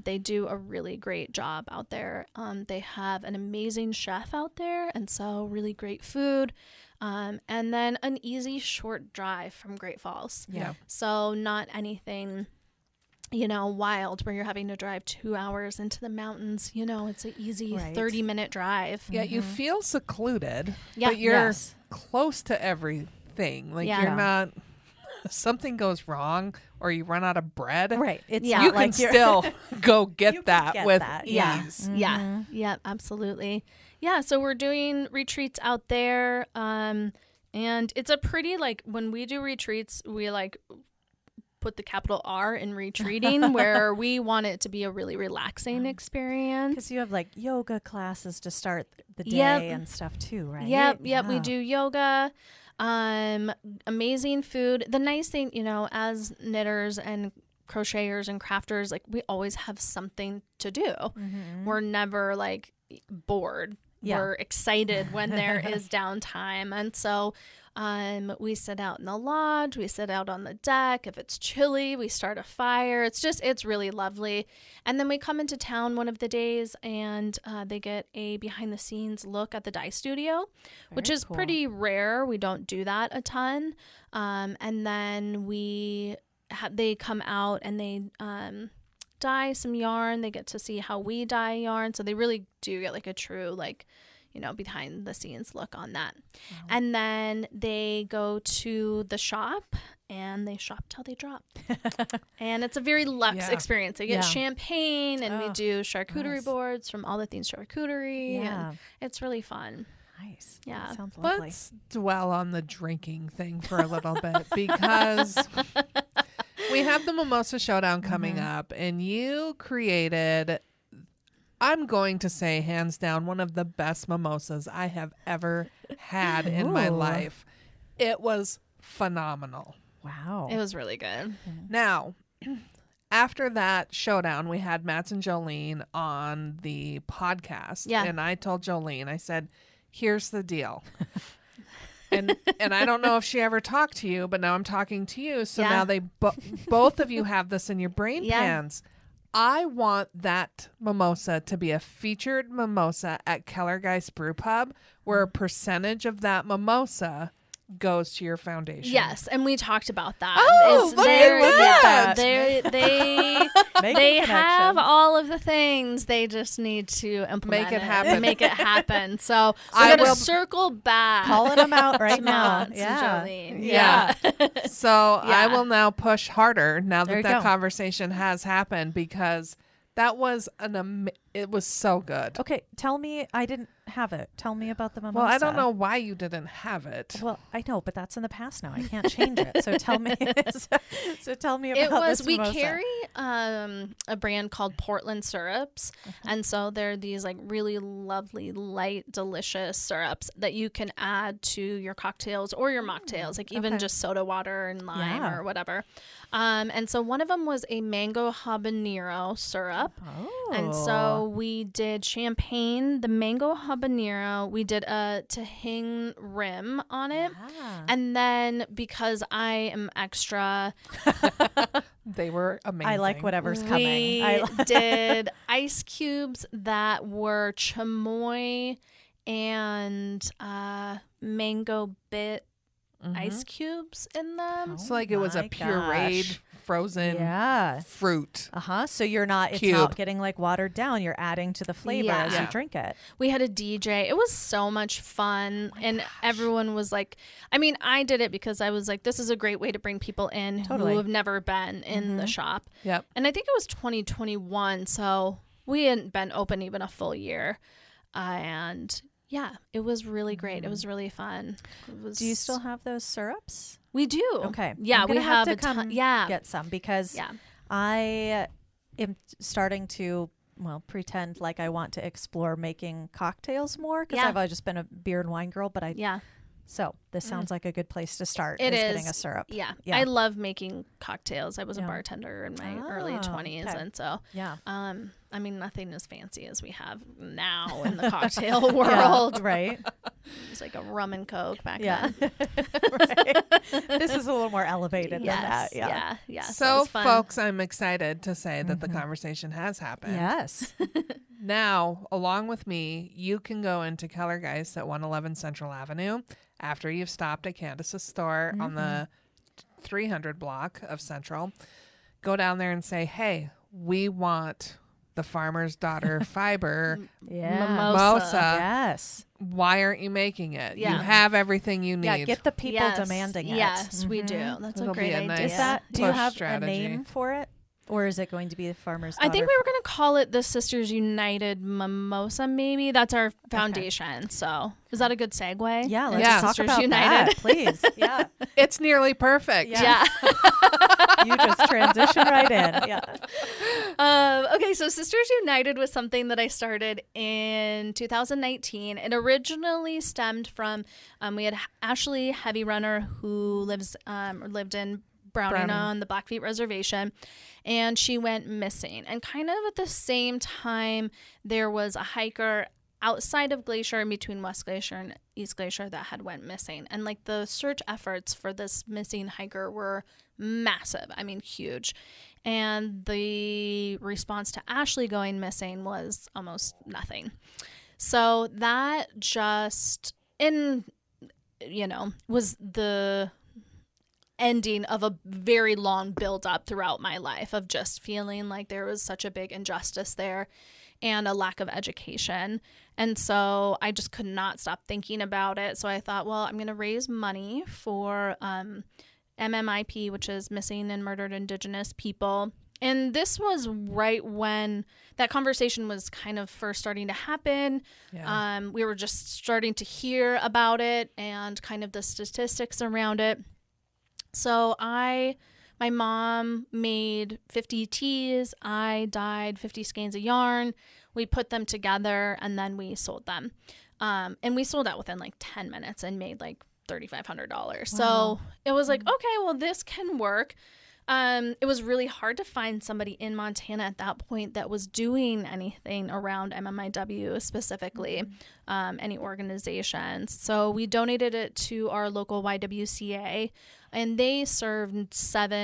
They do a really great job out there. They have an amazing chef out there, and so really great food. And then an easy short drive from Great Falls. Yeah. So not anything, you know, wild where you're having to drive 2 hours into the mountains. You know, it's an easy 30-minute drive. Yeah, you feel secluded, Yeah. but you're close to everything. Like you're not, something goes wrong or you run out of bread. Right. It's you not can like you're still go get You can that get with that, ease. Yeah, absolutely. Yeah, so we're doing retreats out there. And it's a pretty, like, when we do retreats, we like put the capital R in retreating, where we want it to be a really relaxing experience. Because you have like yoga classes to start the day and stuff too, right? Yep. We do yoga. Amazing food. The nice thing, you know, as knitters and crocheters and crafters, like we always have something to do. We're never like bored. We're excited when there is downtime. And so we sit out in the lodge, we sit out on the deck. If it's chilly, we start a fire. It's really lovely. And then we come into town one of the days, and they get a behind the scenes look at the dye studio, which is pretty rare. We don't do that a ton. And then they come out and they dye some yarn. They get to see how we dye yarn. So they really do get like a true, like, you know, behind the scenes look on that. Wow. And then they go to the shop and they shop till they drop. And it's a very luxe experience. They get champagne, and we do charcuterie boards from All the Things Charcuterie. Yeah. And it's really fun. Nice. Yeah. That sounds lovely. Let's dwell on the drinking thing for a little bit, because we have the Mimosa Showdown coming up, and you created, I'm going to say hands down, one of the best mimosas I have ever had in my life. It was phenomenal. Wow. It was really good. Now, after that showdown, we had Mats and Jolene on the podcast. Yeah. And I told Jolene, I said, here's the deal. And I don't know if she ever talked to you, but now I'm talking to you. So now they both of you have this in your brain pans. I want that mimosa to be a featured mimosa at Kellergeist Brew Pub, where a percentage of that mimosa goes to your foundation. Yes, and we talked about that. Oh, look at that. They have all of the things. They just need to implement Make it happen. Make it happen. So we're going to circle back. Calling them out right to now. Mats and Jolene. Yeah. So I will now push harder now There that you go. conversation has happened, because that was it was so good. Okay, tell me, I didn't have it. Tell me about the mimosa. Well, I don't know why you didn't have it. Well, I know, but that's in the past now. I can't change it. So tell me. So tell me about this We mimosa. carry a brand called Portland syrups, and so they're these like really lovely, light, delicious syrups that you can add to your cocktails or your mocktails, like even just soda water and lime or whatever. And so one of them was a mango habanero syrup. And so we did champagne, the mango habanero. We did a tahini rim on it. And then because I am extra, They were amazing. I like whatever's coming. we did ice cubes that were chamoy and mango bit ice cubes in them. It's like it was a my pureed gosh. frozen Yeah. fruit. So you're not, it's Cube. not getting like watered down. You're adding to the flavor as you Yeah. drink it. We had a DJ. It was so much fun. And everyone was like, I mean, I did it because I was like, this is a great way to bring people in Totally. who have never been in the shop. Yep. And I think it was 2021. So we hadn't been open even a full year. And yeah, it was really great. It was really fun. Do you still have those syrups? We do. Okay. Yeah, I'm we gonna have to a ton. come Yeah. get some because Yeah. I am starting to pretend like I want to explore making cocktails more because Yeah. I've always just been a beer and wine girl. But Yeah. so this sounds like a good place to start. It is is. getting a syrup. Yeah. Yeah. I love making cocktails. I was a Yeah. bartender in my early Oh, 20s. okay. And so, Yeah. I mean, nothing as fancy as we have now in the cocktail world. Yeah, right. It was like a rum and coke back Yeah. then. Right. This is a little more elevated Yes. than that. Yeah. Yeah. it So, was fun. folks, I'm excited to say that the conversation has happened. Yes. Now, along with me, you can go into Keller Geist at 111 Central Avenue after you've stopped at Candice's store on the 300 block of Central. Go down there and say, hey, we want the Farmer's Daughter fiber Yeah. mimosa. Yes. Why aren't you making it? Yeah. You have everything you need. Yeah. Get the people Yes. demanding it. Yes, we do. That's It'll a be great a idea. nice- Is that? Do you push have strategy. a name for it, or is it going to be the Farmer's I think Daughter? we were going to call it the Sisters United Mimosa, maybe. That's our foundation. So is that a good segue? Yeah. Let's Yeah. talk Sisters about United. that, please. Yeah. It's nearly perfect. Yes. You just transition right in. Yeah. Okay, so Sisters United was something that I started in 2019. It originally stemmed from we had Ashley Heavy Runner who lived in Browning on the Blackfeet Reservation, and she went missing. And kind of at the same time, there was a hiker outside of Glacier in between West Glacier and East Glacier that had went missing. And like the search efforts for this missing hiker were massive. I mean, huge. And the response to Ashley going missing was almost nothing. So that just, was the ending of a very long build up throughout my life of just feeling like there was such a big injustice there and a lack of education. And so I just could not stop thinking about it. So I thought, well, I'm going to raise money for MMIP, which is Missing and Murdered Indigenous People. And this was right when that conversation was kind of first starting to happen. Yeah. We were just starting to hear about it and kind of the statistics around it. So my mom made 50 teas. I dyed 50 skeins of yarn. We put them together and then we sold them. And we sold out within like 10 minutes and made like $3,500. So it was like, okay, well, this can work. It was really hard to find somebody in Montana at that point that was doing anything around MMIW specifically, any organizations. So we donated it to our local YWCA, and they served 4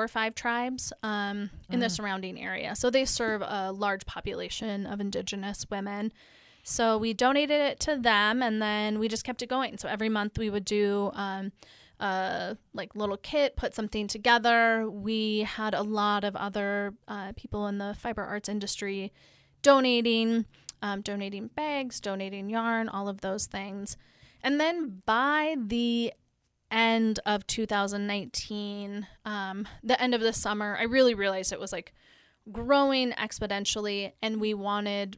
or 5 tribes in the surrounding area. So they serve a large population of Indigenous women. So we donated it to them, and then we just kept it going. So every month we would do like little kit, put something together. We had a lot of other people in the fiber arts industry donating bags, donating yarn, all of those things. And then by the end of 2019, the end of the summer, I really realized it was like, growing exponentially, and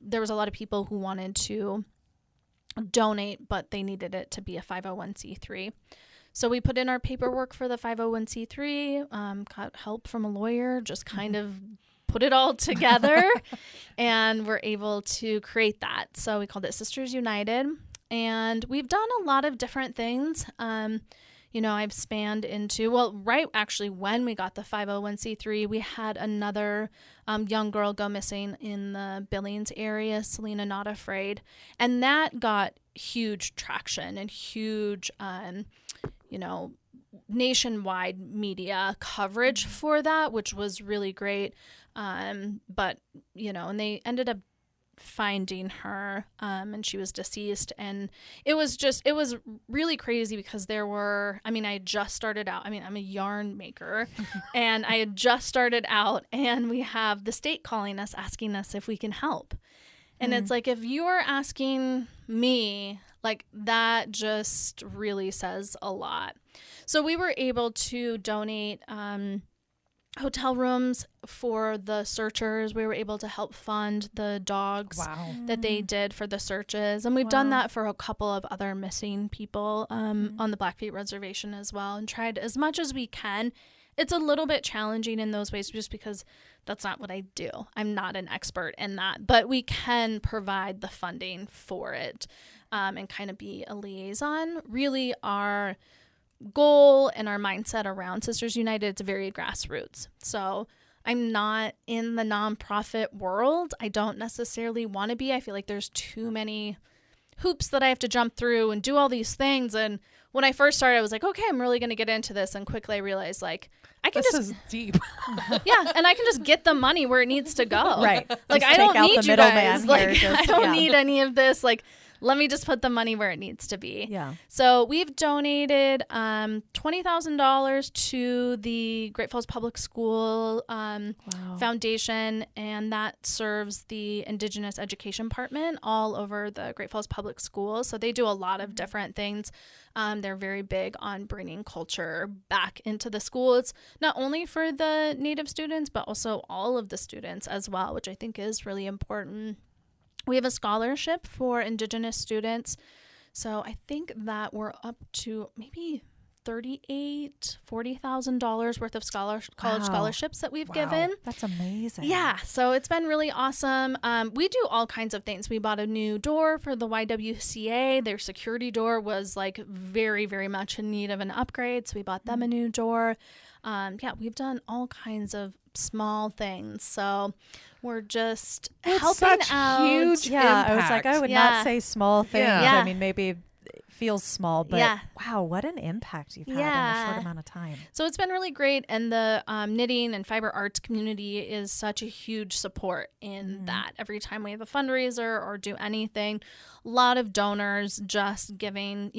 there was a lot of people who wanted to donate, but they needed it to be a 501c3. So we put in our paperwork for the 501c3, got help from a lawyer, just kind of put it all together, and we're able to create that. So we called it Sisters United, and we've done a lot of different things. I've spanned into, actually when we got the 501c3, we had another young girl go missing in the Billings area, Selena Not Afraid. And that got huge traction and huge, nationwide media coverage for that, which was really great. And they ended up finding her, and she was deceased, and it was really crazy because I just started out. I'm a yarn maker and I had just started out, and we have the state calling us, asking us if we can help. And it's like, if you're asking me, like, that just really says a lot. So we were able to donate hotel rooms for the searchers. We were able to help fund the dogs that they did for the searches. And we've done that for a couple of other missing people on the Blackfeet Reservation as well, and tried as much as we can. It's a little bit challenging in those ways just because that's not what I do. I'm not an expert in that, but we can provide the funding for it and kind of be a liaison. Really, our goal and our mindset around Sisters United, it's very grassroots. So I'm not in the nonprofit world. I don't necessarily want to be. I feel like there's too many hoops that I have to jump through and do all these things. And when I first started, I was like, okay, I'm really going to get into this. And quickly I realized, like, This is deep. Yeah, and I can just get the money where it needs to go. Right. Like, Just I don't take out need the you guys. middleman Like, here, I don't need any of this. Like, let me just put the money where it needs to be. Yeah. So we've donated $20,000 to the Great Falls Public School Foundation, and that serves the Indigenous Education Department all over the Great Falls Public Schools. So they do a lot of different things. They're very big on bringing culture back into the schools, not only for the Native students, but also all of the students as well, which I think is really important. We have a scholarship for Indigenous students. So I think that we're up to maybe $40,000 worth of college scholarships that we've given. That's amazing. Yeah. So it's been really awesome. We do all kinds of things. We bought a new door for the YWCA. Their security door was like very, very much in need of an upgrade. So we bought them a new door. We've done all kinds of small things. So we're just helping out. Huge I was like, I would not say small things. Yeah. I mean, maybe it feels small, but wow, what an impact you've had in a short amount of time. So it's been really great. And the knitting and fiber arts community is such a huge support in that. Every time we have a fundraiser or do anything, a lot of donors just giving,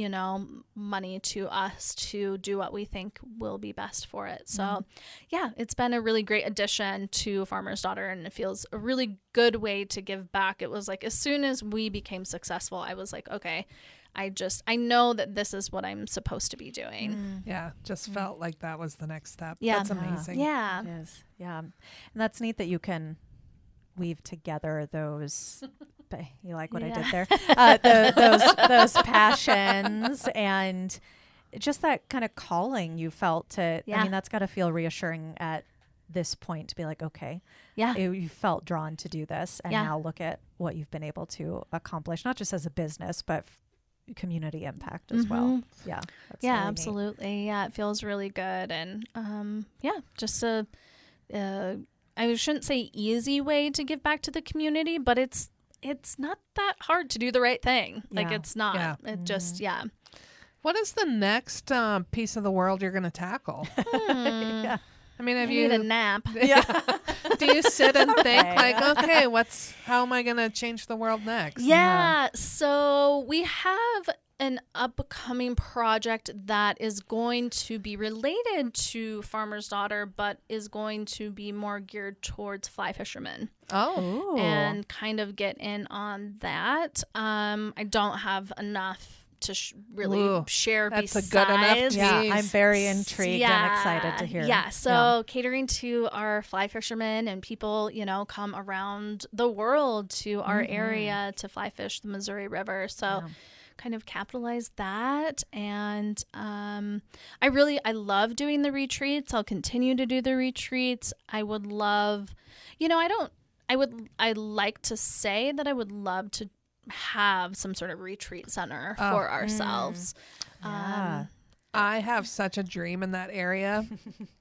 money to us to do what we think will be best for it. So it's been a really great addition to Farmer's Daughter, and it feels a really good way to give back. It was like, as soon as we became successful, I was like, okay, I know that this is what I'm supposed to be doing. Yeah, just felt like that was the next step. Yeah. That's amazing. Yeah. It is. Yeah. And that's neat that you can weave together those, you like what I did there? Those passions and just that kind of calling you felt to, I mean, that's got to feel reassuring at this point to be like, okay, you felt drawn to do this, and now look at what you've been able to accomplish, not just as a business, but community impact as well. Yeah. That's really absolutely. Neat. Yeah. It feels really good. And, just I shouldn't say easy way to give back to the community, but it's not that hard to do the right thing. Yeah. Like, it's not, it just, What is the next piece of the world you're going to tackle? Yeah. I mean, have I you need a nap? Yeah. Do you sit and think okay, how am I going to change the world next? Yeah. So we have an upcoming project that is going to be related to Farmer's Daughter, but is going to be more geared towards fly fishermen. Oh. And kind of get in on that. I don't have enough to really Ooh, share that's besides. a good enough Yeah, tease. I'm very intrigued and excited to hear. Yeah, so catering to our fly fishermen and people, come around the world to our area to fly fish the Missouri River. So kind of capitalize that. And I love doing the retreats. I'll continue to do the retreats. I would love, I like to say that I would love to have some sort of retreat center for ourselves. Yeah. I have such a dream in that area.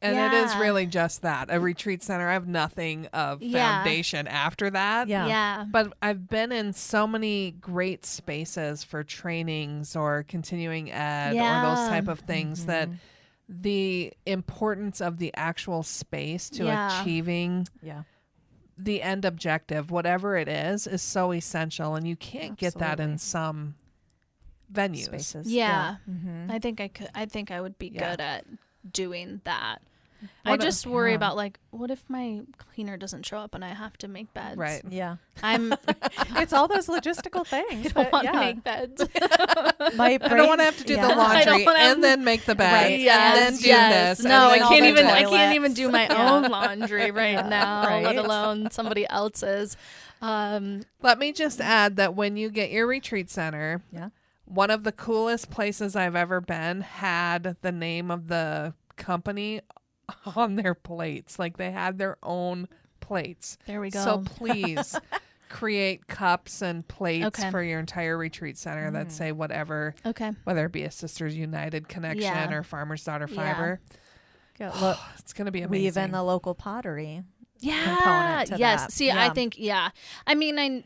And it is really just that, a retreat center. I have nothing of foundation after that. Yeah. But I've been in so many great spaces for trainings or continuing ed or those type of things that the importance of the actual space to achieving the end objective, whatever it is so essential. And you can't get that in some venues. Spaces. Yeah. I think I would be good at doing that. I just worry about what if my cleaner doesn't show up and I have to make beds? Right. Yeah. It's all those logistical things. I don't want to make beds. My I don't want to have to do the laundry and then make the bed and then do this. No, and I then can't even do my own laundry now, let alone somebody else's. Let me just add that when you get your retreat center, one of the coolest places I've ever been had the name of the company on their plates. Like they had their own plates. There we go. So please create cups and plates for your entire retreat center that say whatever, whether it be a Sisters United connection or Farmer's Daughter Fiber. Look, it's going to be amazing. Weave in the local pottery. Component to yes. that. See, I think, I mean,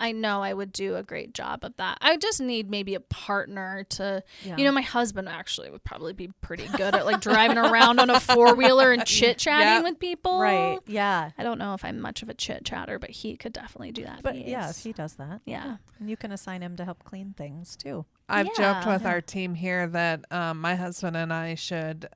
I know I would do a great job of that. I just need maybe a partner to, my husband actually would probably be pretty good at driving around on a 4-wheeler and chit-chatting with people. Right. Yeah. I don't know if I'm much of a chit-chatter, but he could definitely do that. But yes, he does that. Yeah. And you can assign him to help clean things too. I've joked with our team here that my husband and I should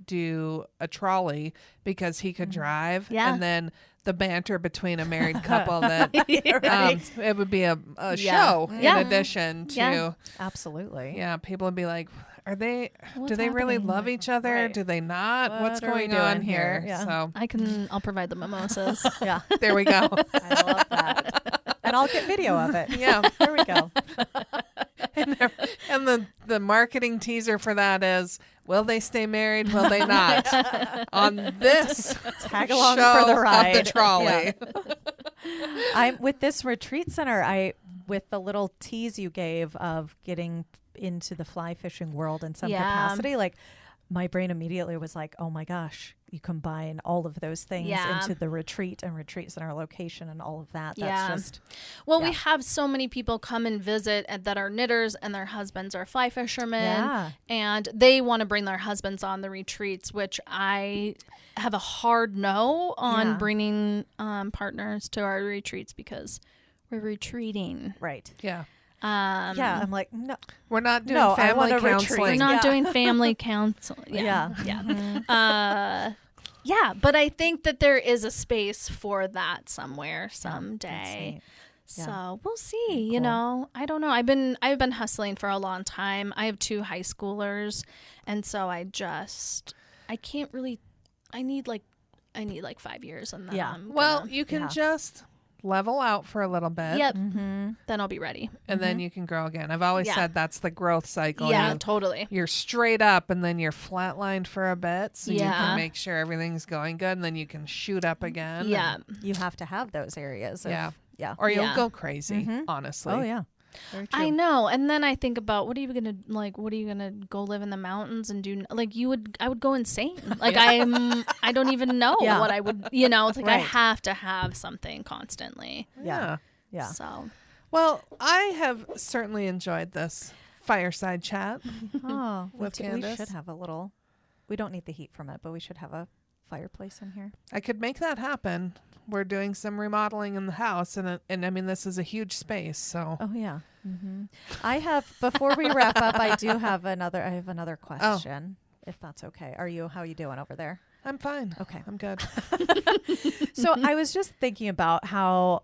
do a trolley because he could drive. Yeah. And then the banter between a married couple that it would be a show in addition to. Absolutely. Yeah. People would be like, do they happening? really love each other? Right. Do they not? What's What are we going on doing here? here? Yeah. So I'll provide the mimosas. Yeah. there we go. I love that. And I'll get video of it. Yeah. There we go. And the marketing teaser for that is, will they stay married? Will they not? On this Tag along show for the ride. of the trolley. I'm with this retreat center. With the little tease you gave of getting into the fly fishing world in some capacity, my brain immediately was like, oh my gosh, you combine all of those things into the retreat and retreat center location and all of that. That's just we have so many people come and visit that are knitters and their husbands are fly fishermen and they want to bring their husbands on the retreats, which I have a hard no on bringing partners to our retreats because we're retreating. right. Yeah. I'm like, no, We're not doing I family wanna retreat. counseling. We're not doing family counsel. Yeah. But I think that there is a space for that somewhere someday. That's neat. So we'll see. Cool. I don't know. I've been hustling for a long time. I have 2 high schoolers, and so I can't really. I need 5 years, and then you can just level out for a little bit. Yep. Then I'll be ready. And then you can grow again. I've always said that's the growth cycle. Yeah, totally. You're straight up and then you're flatlined for a bit. So you can make sure everything's going good and then you can shoot up again. Yeah. You have to have those areas. Yeah. Or you'll go crazy, honestly. Oh, yeah. Very true. I know. And then I think about what are you gonna go live in the mountains and do? I would go insane. I don't even know what I would. It's I have to have something constantly. Yeah. So. Well, I have certainly enjoyed this fireside chat. Oh, with we Candice. should have a little. We don't need the heat from it, but we should have a fireplace in here. I could make that happen. We're doing some remodeling in the house, and I mean, this is a huge space, so. Oh yeah. I have, before we wrap up, I have another question, if that's okay. How are you doing over there? I'm fine. Okay. I'm good. So I was just thinking about how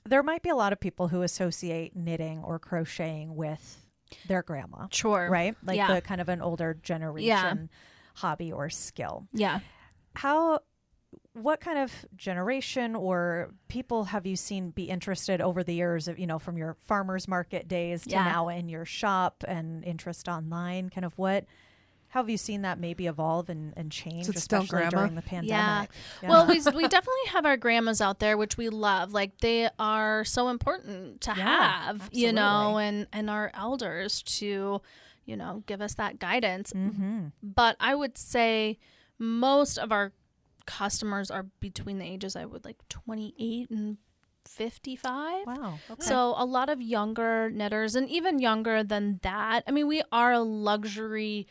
there might be a lot of people who associate knitting or crocheting with their grandma. Sure. Right? Like Yeah. the kind of an older generation hobby or skill. Yeah. What kind of generation or people have you seen be interested over the years of, from your farmers market days to now in your shop and interest online? Kind of how have you seen that maybe evolve and change, especially during the pandemic? Yeah. Well, we definitely have our grandmas out there, which we love. Like, they are so important to have, absolutely. and our elders to, give us that guidance. Mm-hmm. But I would say most of our customers are between the ages, 28 and 55. Wow. Okay. So a lot of younger knitters, and even younger than that. I mean, we are a luxury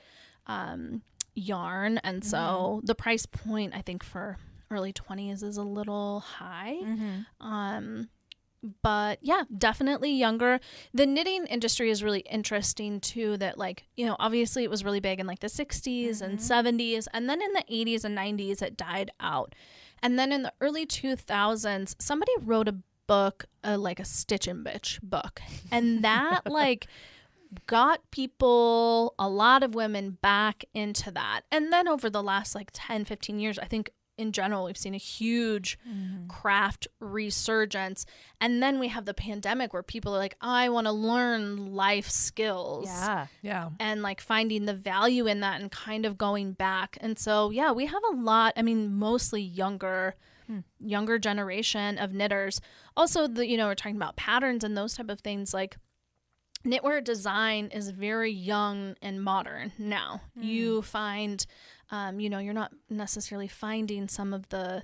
yarn, and so the price point, I think, for early 20s is a little high. But yeah, definitely younger. The knitting industry is really interesting too, that obviously it was really big in the 60s and 70s, and then in the 80s and 90s it died out. And then in the early 2000s, somebody wrote a book, like a Stitch and Bitch book, and that got people, a lot of women, back into that. And then over the last 10, 15 years, I think in general, we've seen a huge craft resurgence. And then we have the pandemic where people are like, I want to learn life skills. Yeah. And finding the value in that and kind of going back. And so, yeah, we have a lot, mostly younger generation of knitters. Also, we're talking about patterns and those type of things. Knitwear design is very young and modern now. You find, you're not necessarily finding some of the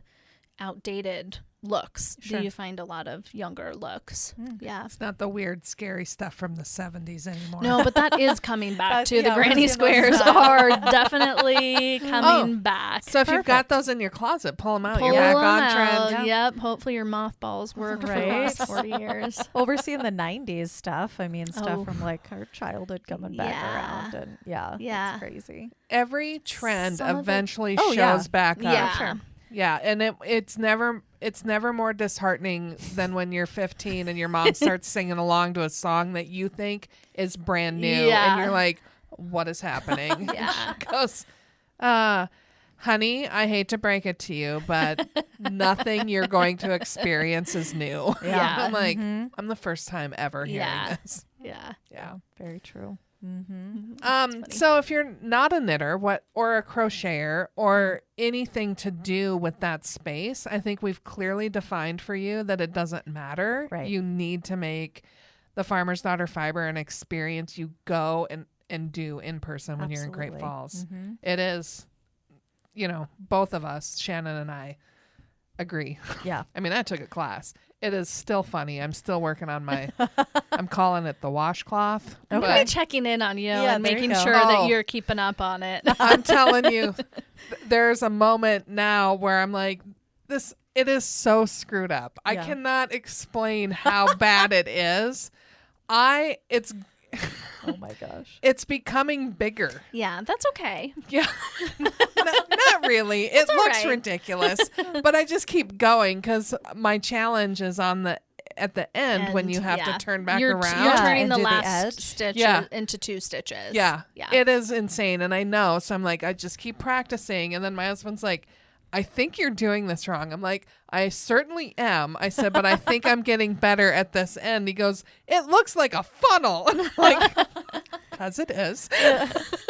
outdated looks. Sure. You find a lot of younger looks. Yeah. It's not the weird, scary stuff from the 70s anymore. No, but that is coming back too. The we're granny seeing those squares now. are definitely coming back. So if you've got those in your closet, pull them out. Pull You're back them on out. trend. Yep. Hopefully your mothballs work for the Right. last 40 years. Well, we're seeing the 90s stuff. Stuff Oh. from our childhood coming back Yeah. around. And Yeah. it's crazy. Every trend Some of it- eventually Oh, yeah. shows back up. Yeah. Sure. Yeah, and it's never more disheartening than when you're 15 and your mom starts singing along to a song that you think is brand new, Yeah. and you're like, "What is happening?" Yeah. She goes, "Honey, I hate to break it to you, but nothing you're going to experience is new." Yeah. I'm like, I'm the first time ever hearing Yeah. this. Yeah. Yeah. Very true. Mm-hmm. So if you're not a knitter, or a crocheter, or anything to do with that space, I think we've clearly defined for you that it doesn't matter. Right. You need to make the Farmer's Daughter Fiber an experience you go and do in person when you're in Great Absolutely. Falls. Mm-hmm. It is, both of us, Shannon and I, agree. Yeah. I took a class. It is still funny. I'm still working on my, I'm calling it the washcloth. Okay. but- We're checking in on you Yeah, and there you making go. sure Oh. that you're keeping up on it. I'm telling you, there's a moment now where I'm like, it is so screwed up. I Yeah. cannot explain how bad it is. Oh my gosh. It's becoming bigger. Yeah, that's okay. Yeah. Not really. It all looks right. ridiculous, but I just keep going because my challenge is at the end when you have yeah. to turn back You're around. You're turning and the do the last edge. stitch Yeah. into 2 stitches. Yeah. Yeah. It is insane. And I know. So I'm like, I just keep practicing. And then my husband's like, I think you're doing this wrong. I'm like, I certainly am. I said, but I think I'm getting better at this end. He goes, it looks like a funnel. I'm like, because it is.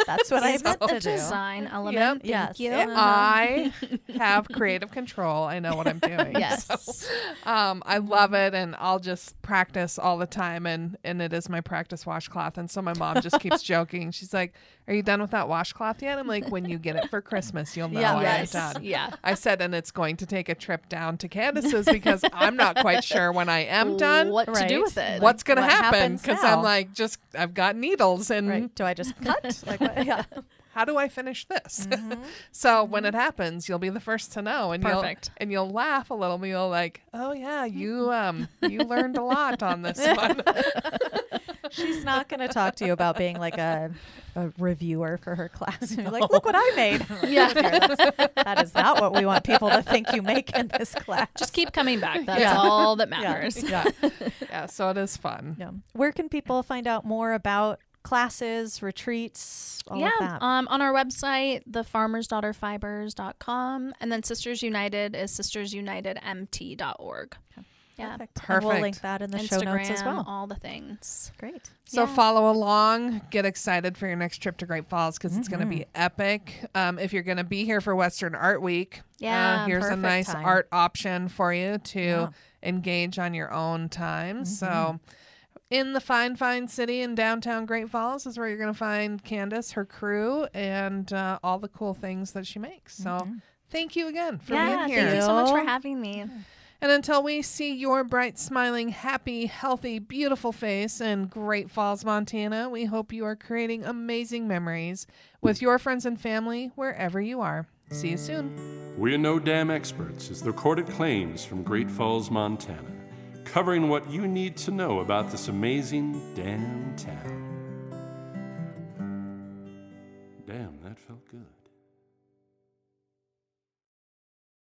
That's what I Is meant it to the do. design element? Yep. Thank Yes. you. I have creative control. I know what I'm doing. Yes. So, I love it, and I'll just practice all the time, and it is my practice washcloth. And so my mom just keeps joking. She's like, "Are you done with that washcloth yet?" I'm like, "When you get it for Christmas, you'll know Yeah. I am Yes. done." Yeah. I said, and it's going to take a trip down to Candice's because I'm not quite sure when I am done What to Right. do with it? what's going to what happen, happens because now? I'm like, I've got needles, and Right. Do I just cut? Like, what? Yeah. how do I finish this? So when it happens, you'll be the first to know, and Perfect. you'll laugh a little. You'll like, oh yeah, you learned a lot on this one. She's not going to talk to you about being like a reviewer for her class. You're like, look what I made. Yeah. That is not what we want people to think you make in this class. Just keep coming back. That's Yeah. all that matters. Yeah, yeah. So it is fun. Yeah. Where can people find out more about classes, retreats, all of that? On our website, thefarmersdaughterfibers.com, and then Sisters United is sistersunitedmt.org. Yeah. Perfect. And we'll link that in the show Instagram, notes as well. all the things. Great. So follow along. Get excited for your next trip to Great Falls because it's going to be epic. If you're going to be here for Western Art Week, here's a nice time. art option for you to engage on your own time. So in the fine city in downtown Great Falls is where you're going to find Candice, her crew, and all the cool things that she makes. So thank you again for being here. Thank you so much for having me. And until we see your bright, smiling, happy, healthy, beautiful face in Great Falls, Montana, we hope you are creating amazing memories with your friends and family wherever you are. See you soon. We're No Dam Experts is the recorded claims from Great Falls, Montana, covering what you need to know about this amazing damn town.